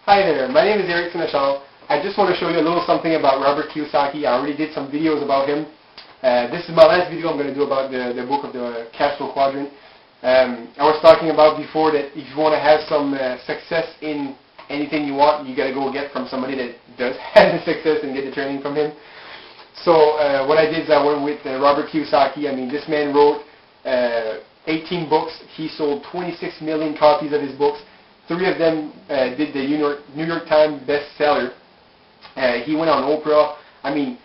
Hi there, my name is Eric Seneschal. I just want to show you a little something about Robert Kiyosaki. I already did some videos about him. This is my last video I'm going to do about the book of the Cash Flow Quadrant. I was talking about before that if you want to have some success in anything you want, you got to go get from somebody that does have the success and get the training from him. So what I did is I went with Robert Kiyosaki. I mean, this man wrote 18 books. He sold 26 million copies of his books. 3 of them did the New York Times bestseller. He went on Oprah. I mean,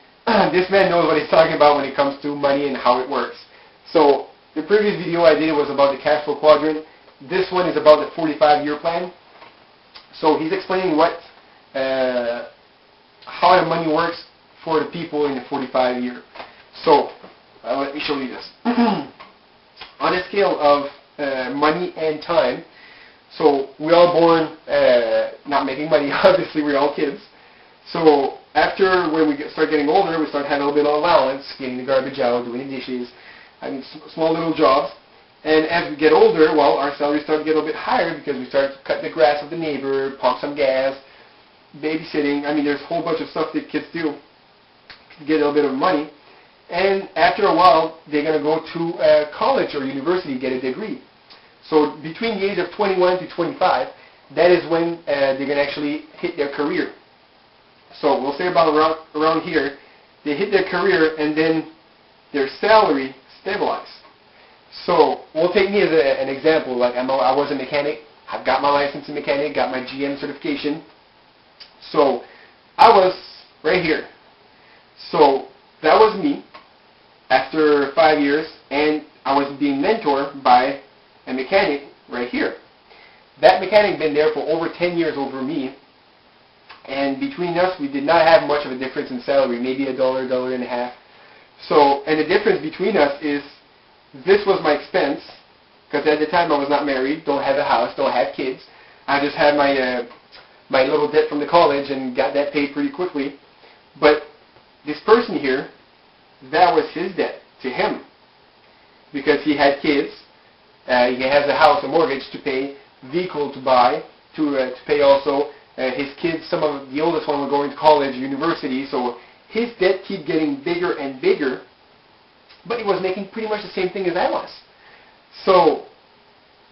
this man knows what he's talking about when it comes to money and how it works. So the previous video I did was about the cash flow quadrant. This one is about the 45-year plan. So he's explaining how the money works for the people in the 45-year. So let me show you this. On a scale of money and time, so we're all born not making money. Obviously, we're all kids. So after when we start getting older, we start having a little bit of allowance, getting the garbage out, doing the dishes, having small little jobs. And as we get older, well, our salaries start to get a little bit higher because we start to cut the grass of the neighbor, pump some gas, babysitting. I mean, there's a whole bunch of stuff that kids do to get a little bit of money. And after a while, they're going to go to college or university, get a degree. So between the age of 21 to 25, that is when they're going to actually hit their career. So we'll say about around here, they hit their career and then their salary stabilizes. So we'll take me as an example. Like I was a mechanic. I've got my license in mechanic, got my GM certification. So I was right here. So that was me after 5 years, and I was being mentored by a mechanic right here. That mechanic been there for over 10 years over me, and between us we did not have much of a difference in salary, maybe $1, $1.50. So, and the difference between us is this was my expense, because at the time I was not married, don't have a house, don't have kids. I just had my little debt from the college and got that paid pretty quickly. But this person here, that was his debt to him, because he had kids. He has a house, a mortgage to pay, vehicle to buy, to pay also. His kids, some of the oldest one were going to college, university, so his debt keep getting bigger and bigger, but he was making pretty much the same thing as I was. So,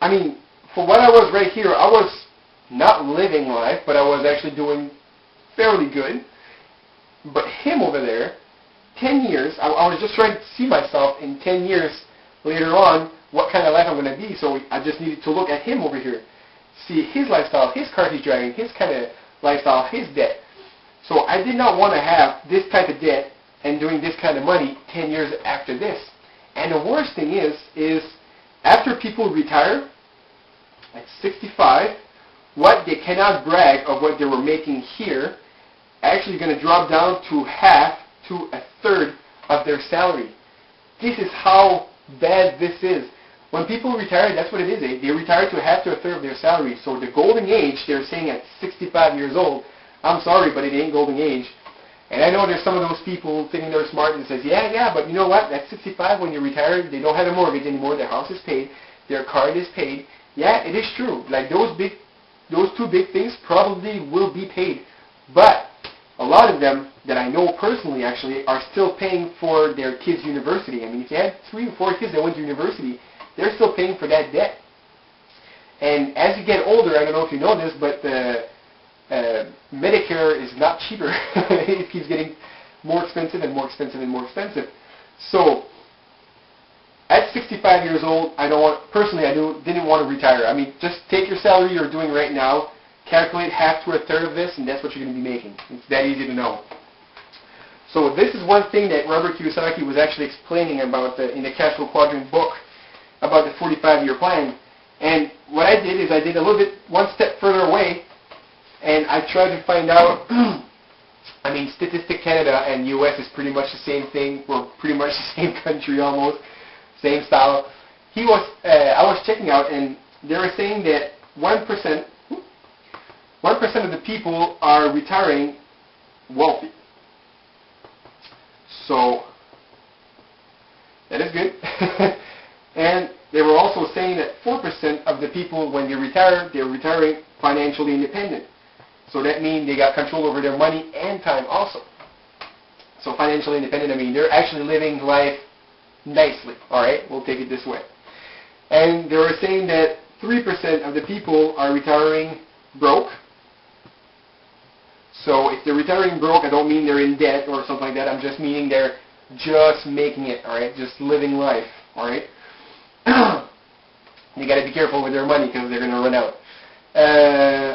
I mean, for what I was right here, I was not living life, but I was actually doing fairly good. But him over there, 10 years, I was just trying to see myself in 10 years later on, what kind of life I'm going to be. So I just needed to look at him over here, see his lifestyle, his car he's driving, his kind of lifestyle, his debt. So I did not want to have this type of debt and doing this kind of money 10 years after this. And the worst thing is after people retire at 65, what they cannot brag of what they were making here actually going to drop down to half to a third of their salary. This is how bad this is. When people retire, that's what it is. They retire to half to a third of their salary. So the golden age, they're saying at 65 years old, I'm sorry, but it ain't golden age. And I know there's some of those people thinking they're smart and says, yeah, but you know what? At 65, when you retire, they don't have a mortgage anymore. Their house is paid. Their card is paid. Yeah, it is true. Like those two big things probably will be paid. But a lot of them that I know personally actually are still paying for their kids' university. I mean, if you had 3 or 4 kids that went to university, they're still paying for that debt. And as you get older, I don't know if you know this, but Medicare is not cheaper. It keeps getting more expensive and more expensive and more expensive. So at 65 years old, I didn't want to retire. I mean, just take your salary you're doing right now, calculate half to a third of this, and that's what you're going to be making. It's that easy to know. So this is one thing that Robert Kiyosaki was actually explaining about in the Cash Flow Quadrant book about the 45-year plan. And what I did is I did a little bit one step further away, and I tried to find out. I mean, Statistic Canada and U.S. is pretty much the same thing. We're pretty much the same country almost, same style. I was checking out, and they were saying that 1% of the people are retiring wealthy. So that is good. And they were also saying that 4% of the people, when they retire, they're retiring financially independent. So that means they got control over their money and time also. So financially independent, I mean, they're actually living life nicely. All right, we'll take it this way. And they were saying that 3% of the people are retiring broke. So if they're retiring broke, I don't mean they're in debt or something like that. I'm just meaning they're just making it, all right, just living life, all right. You got to be careful with their money because they're going to run out.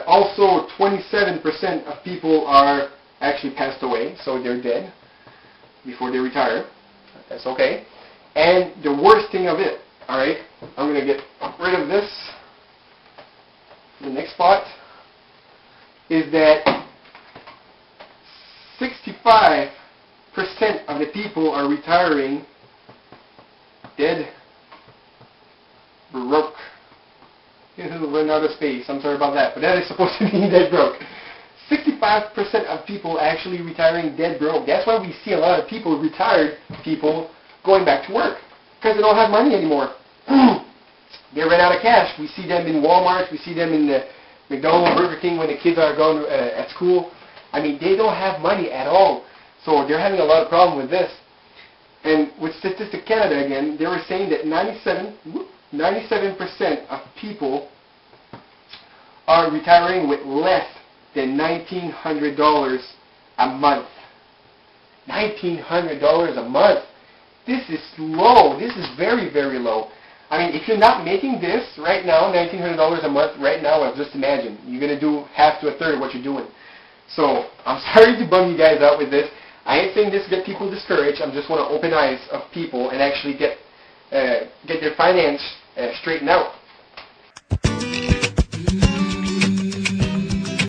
Also, 27% of people are actually passed away, so they're dead before they retire. That's okay. And the worst thing of it, all right, I'm going to get rid of this. The next spot is that 65% of the people are retiring dead broke. Run out of space. I'm sorry about that, but that is supposed to be dead broke. 65% of people actually retiring dead broke. That's why we see a lot of people, retired people, going back to work because they don't have money anymore. They ran out of cash. We see them in Walmart. We see them in the McDonald's, Burger King when the kids are going at school. I mean, they don't have money at all. So they're having a lot of problem with this. And with Statistics Canada again, they were saying that 97% of people are retiring with less than $1,900 a month. $1,900 a month. This is low. This is very, very low. I mean, if you're not making this right now, $1,900 a month right now, well, just imagine. You're going to do half to a third of what you're doing. So I'm sorry to bum you guys out with this. I ain't saying this to get people discouraged. I just want to open eyes of people and actually get their finance straightened out.